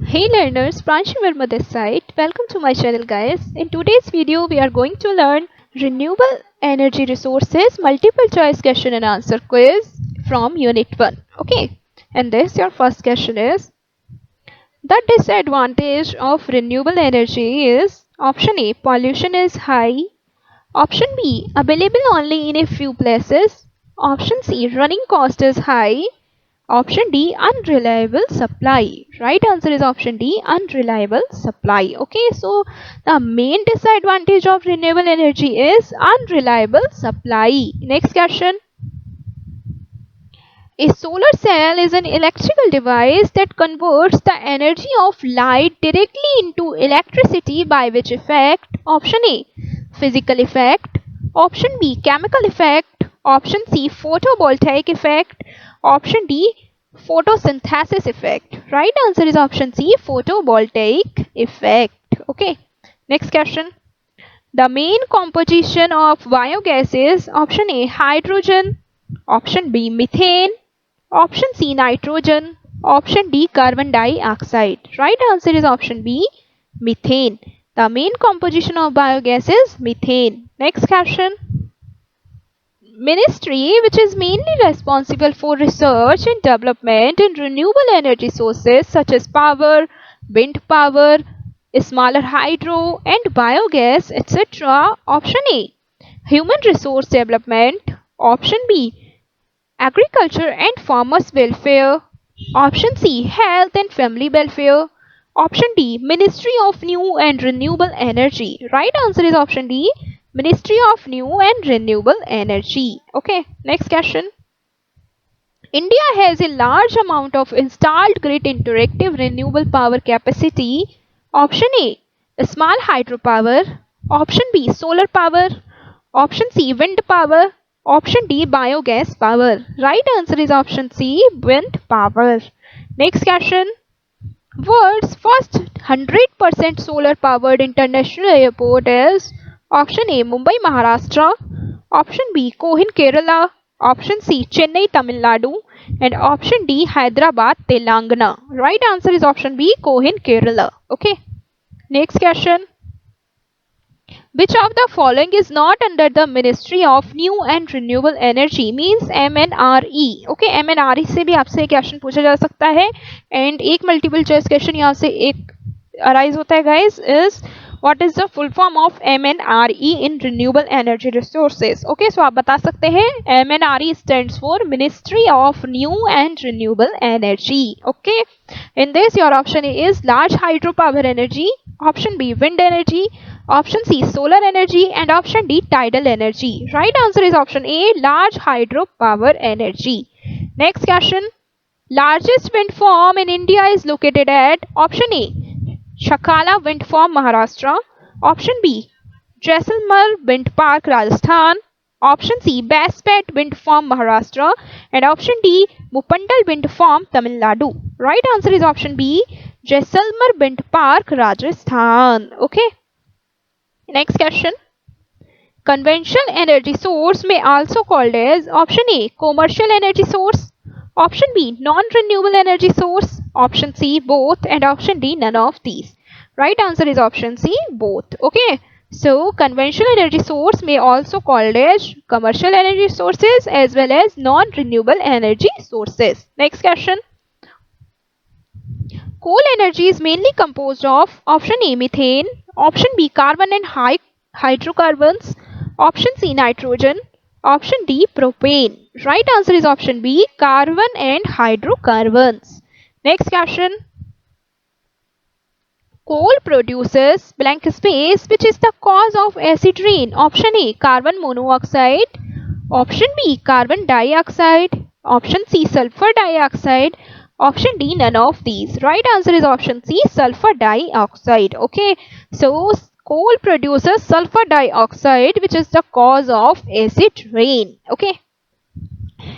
Hey learners, Pranshi Verma this side. Welcome to my channel guys. In today's video we are going to learn renewable energy resources multiple choice question and answer quiz from unit 1. Okay. And this your first question is, the disadvantage of renewable energy is option A, pollution is high, option B, available only in a few places, option C, running cost is high, option D, unreliable supply. Right answer is option D, unreliable supply. Okay, so the main disadvantage of renewable energy is unreliable supply. Next question. A solar cell is an electrical device that converts the energy of light directly into electricity by which effect? Option A, physical effect. Option B, chemical effect. Option C, photovoltaic effect. Option D, photosynthesis effect. Right answer is option C, photovoltaic effect. Okay. Next question. The main composition of biogas is option A, hydrogen. Option B, methane. Option C, nitrogen. Option D, carbon dioxide. Right answer is option B, methane. The main composition of biogas is methane. Next question. Ministry, which is mainly responsible for research and development in renewable energy sources such as power, wind power, smaller hydro and biogas, etc. Option A, human resource development. Option B, agriculture and farmers welfare. Option C, health and family welfare. Option D, Ministry of New and Renewable Energy. Right answer is option D, Ministry of New and Renewable Energy. Okay, next question. India has a large amount of installed grid interactive renewable power capacity. Option A, small hydropower. Option B, solar power. Option C, wind power. Option D, biogas power. Right answer is option C, wind power. Next question. World's first 100% solar powered international airport is option A, Mumbai, Maharashtra. Option B, Kohin, Kerala. Option C, Chennai, Tamil Nadu. And option D, Hyderabad, Telangana. Right answer is option B, Kohin, Kerala. Okay. Next question. Which of the following is not under the Ministry of New and Renewable Energy? Means MNRE. Okay, MNRE से भी आपसे question पूछा जा सकता है and एक multiple choice question यहाँ से एक अराइज होता है guys is what is the full form of MNRE in renewable energy resources? Okay, so आप बता सकते हैं MNRE stands for Ministry of New and Renewable Energy. Okay, in this your option A is large hydropower energy, option B wind energy, option C solar energy and option D tidal energy. Right answer is option A, large hydropower energy. Next question. Largest wind farm in India is located at option A, Shakala Wind Farm, Maharashtra. Option B, Jaisalmer Wind Park, Rajasthan. Option C, Baspet Wind Farm, Maharashtra. And option D, Mupandal Wind Farm, Tamil Nadu. Right answer is option B, Jaisalmer Wind Park, Rajasthan. Okay. Next question. Conventional energy source may also called as option A, commercial energy source. Option B, non-renewable energy source. Option C, both. And option D, none of these. Right answer is option C, both. Okay. So, conventional energy source may also called as commercial energy sources as well as non-renewable energy sources. Next question. Coal energy is mainly composed of option A, methane. Option B, carbon and hydrocarbons. Option C, nitrogen. Option D, propane. Right answer is option B, carbon and hydrocarbons. Next question. Coal produces blank space, which is the cause of acid rain. Option A, carbon monoxide. Option B, carbon dioxide. Option C, sulfur dioxide. Option D, none of these. Right answer is option C, sulfur dioxide. Okay, so coal produces sulfur dioxide, which is the cause of acid rain. Okay.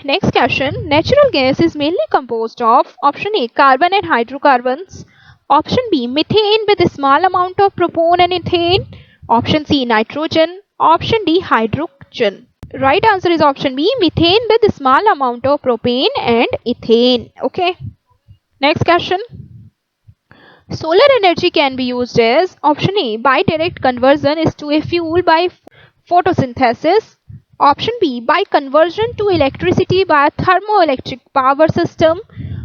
Next question. Natural gas is mainly composed of option A, carbon and hydrocarbons. Option B, methane with a small amount of propane and ethane. Option C, nitrogen. Option D, hydrogen. Right answer is option B, methane with a small amount of propane and ethane. Okay. Next question. Solar energy can be used as option A by direct conversion is to a fuel by photosynthesis. Option B by conversion to electricity by thermoelectric power system.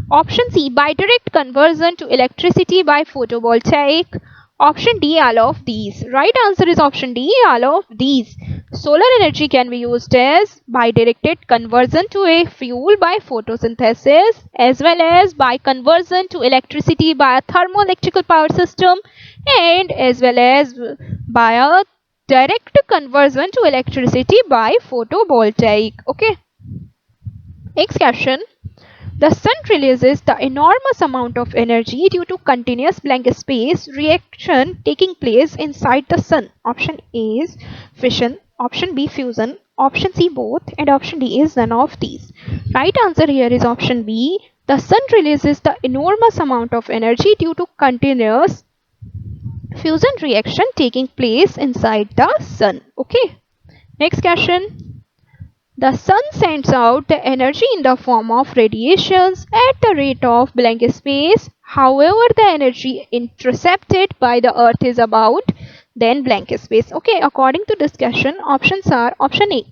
Option C by direct conversion to electricity by photovoltaic. Option D all of these. Right answer is option D all of these. Solar energy can be used as by directed conversion to a fuel by photosynthesis as well as by conversion to electricity by a thermoelectrical power system and as well as by a direct conversion to electricity by photovoltaic. Okay. Next question. The sun releases the enormous amount of energy due to continuous blank space reaction taking place inside the sun. Option A is fission, option B fusion, option C both, and option D is none of these. Right answer here is option B. The sun releases the enormous amount of energy due to continuous fusion reaction taking place inside the sun. Okay. Next question. The sun sends out the energy in the form of radiations at the rate of blank space. However, the energy intercepted by the earth is about then blank space. Okay, according to discussion, options are option A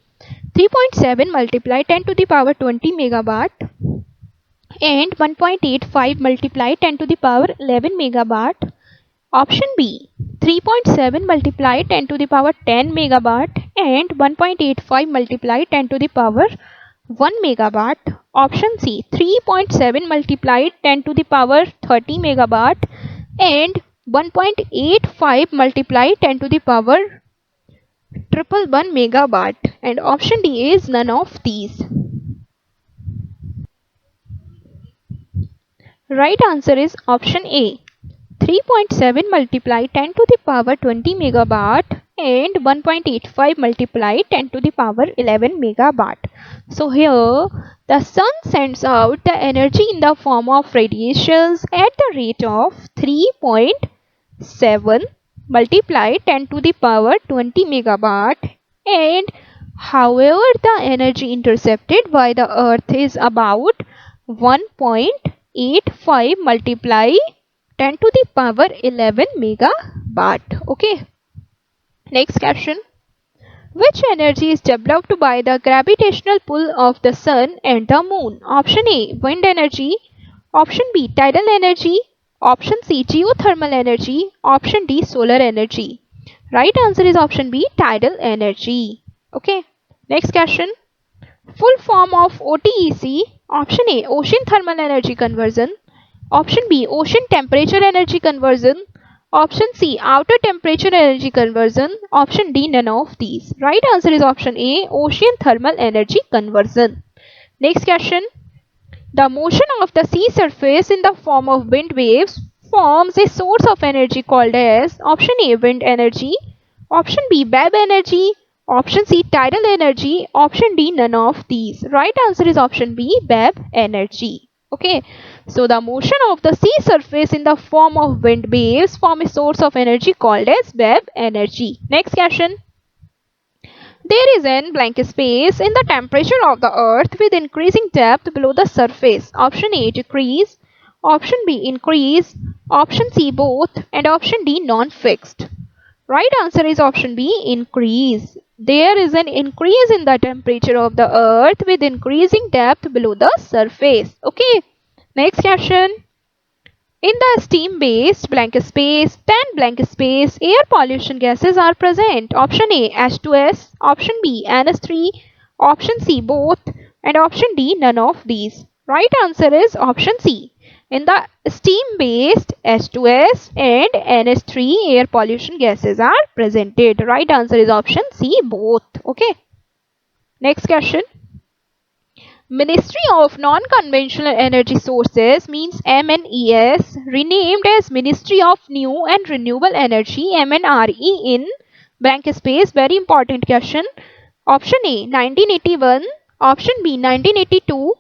3.7 multiply 10 to the power 20 megawatt and 1.85 multiply 10 to the power 11 megawatt. Option B 3.7 multiply 10 to the power 10 megawatt and 1.85 multiply 10 to the power 1 megawatt. Option C 3.7 multiply 10 to the power 30 megawatt and 1.85 multiply 10 to the power 111 megawatt. And option D is none of these. Right answer is option A 3.7 multiply 10 to the power 20 megawatt and 1.85 multiply 10 to the power 11 megawatt. So here the sun sends out the energy in the form of radiations at the rate of 3.7 multiply 10 to the power 20 megawatt and however the energy intercepted by the earth is about 1.85 multiply 10 to the power 11 megawatt. Okay. Next question. Which energy is developed by the gravitational pull of the sun and the moon? Option A wind energy. Option B tidal energy. Option C geothermal energy. Option D solar energy. Right answer is option B tidal energy. Okay. Next question. Full form of OTEC. Option A ocean thermal energy conversion. Option B ocean temperature energy conversion. Option C outer temperature energy conversion. Option D none of these. Right answer is option A ocean thermal energy conversion. Next question. The motion of the sea surface in the form of wind waves forms a source of energy called as option A wind energy, option B wave energy, option C tidal energy, option D none of these. Right answer is option B wave energy. Okay, so the motion of the sea surface in the form of wind waves form a source of energy called as wave energy. Next question. There is an blank space in the temperature of the earth with increasing depth below the surface. Option A decrease, option B increase, option C both, and option D non-fixed. Right answer is option B increase. There is an increase in the temperature of the earth with increasing depth below the surface. Okay. Next question. In the steam-based blank space, 10 blank space, air pollution gases are present. Option A H2S, option B NH3, option C both, and option D none of these. Right answer is option C. In the steam-based H2S and NH3 air pollution gases are presented. Right answer is option C both. Okay. Next question. Ministry of Non-Conventional Energy Sources means MNES, renamed as Ministry of New and Renewable Energy MNRE in blank space. Very important question. Option A 1981, option B 1982,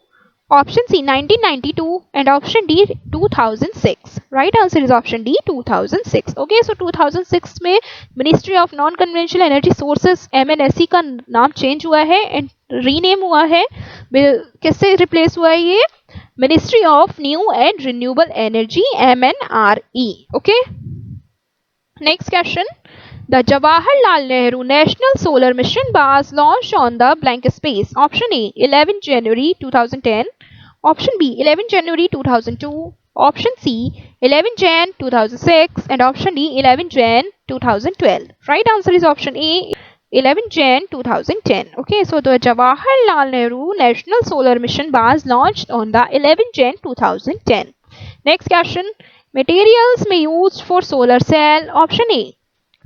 option C 1992 and option D 2006. Right answer is option D 2006. Okay, so 2006 में ministry of non conventional energy sources MNSE का नाम change हुआ है and rename हुआ है. किससे replace हुआ है ये? Ministry of New and Renewable Energy, MNRE. Okay. Next question. The Jawaharlal Nehru National Solar Mission was launched on the blank space. Option A 11 January 2010. Option B 11 January 2002. Option C 11 Jan 2006 and option D 11 Jan 2012. Right answer is option A 11 Jan 2010. Okay, so the Jawaharlal Nehru National Solar Mission was launched on the 11 Jan 2010. Next question. Materials may used for solar cell. Option A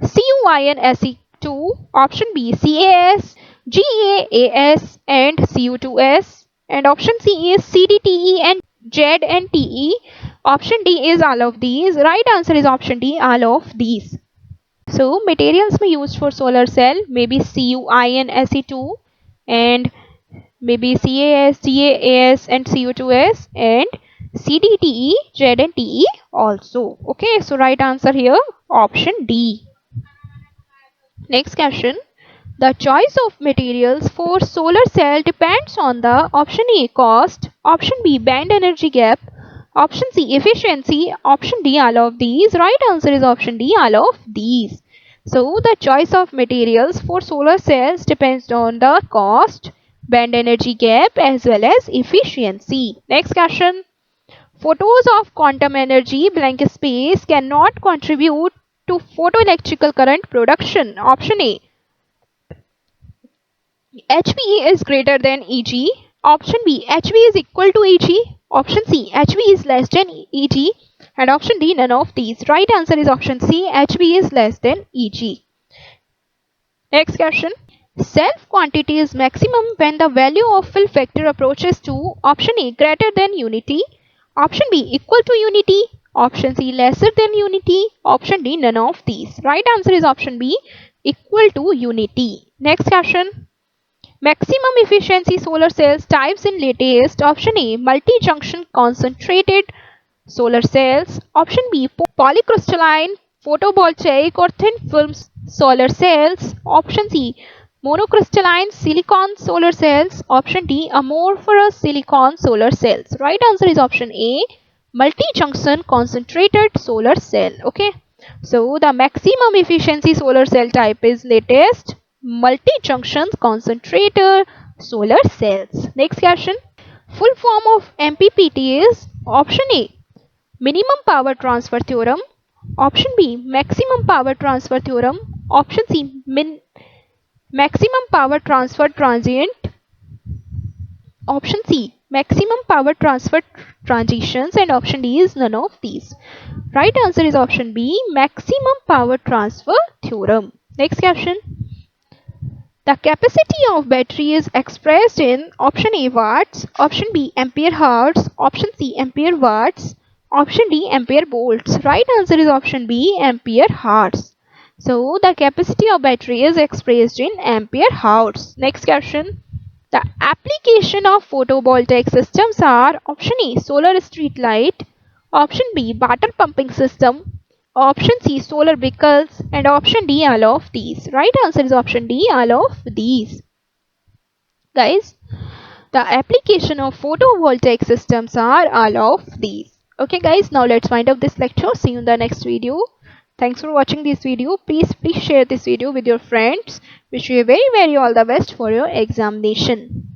CuInSe2, option B CAS, GAAS and Cu2S and option C is CDTE and ZNTE. Option D is all of these. Right answer is option D, all of these. So materials may used for solar cell maybe CuInSe2 and maybe CAS, GAAS and Cu2S and CDTE, ZNTE also. Okay, so right answer here option D. Next question. The choice of materials for solar cell depends on the option A cost, option B band energy gap, option C efficiency, option D all of these. Right answer is option D, all of these. So the choice of materials for solar cells depends on the cost, band energy gap as well as efficiency. Next question. Photons of quantum energy blank space cannot contribute to photoelectrical current production. Option A HV is greater than Eg. Option B HV is equal to Eg. Option C HV is less than Eg. And option D none of these. Right answer is option C HV is less than Eg. Next question. Self quantity is maximum when the value of fill factor approaches to option A greater than unity, option B equal to unity, option C lesser than unity, option D none of these. Right answer is option B equal to unity. Next question. Maximum efficiency solar cells types in latest. Option A multi-junction concentrated solar cells. Option B polycrystalline photovoltaic or thin film solar cells. Option C monocrystalline silicon solar cells. Option D amorphous silicon solar cells. Right answer is option A multi-junction concentrated solar cell. Okay, so the maximum efficiency solar cell type is latest multi-junction concentrator solar cells. Next question. Full form of MPPT is option A minimum power transfer theorem, option B maximum power transfer theorem, option C maximum power transfer transient, option C maximum power transfer transitions and option D is none of these. Right answer is option B maximum power transfer theorem. Next question. The capacity of battery is expressed in option A watts, option B ampere hours, option C ampere watts, option D ampere volts. Right answer is option B ampere hours. So the capacity of battery is expressed in ampere hours. Next question. The application of photovoltaic systems are option A solar street light, option B water pumping system, option C solar vehicles and option D all of these. Right answer is option D all of these. Guys, the application of photovoltaic systems are all of these. Okay guys, now let's wind up this lecture. See you in the next video. Thanks for watching this video. Please share this video with your friends. Wish you very all the best for your examination.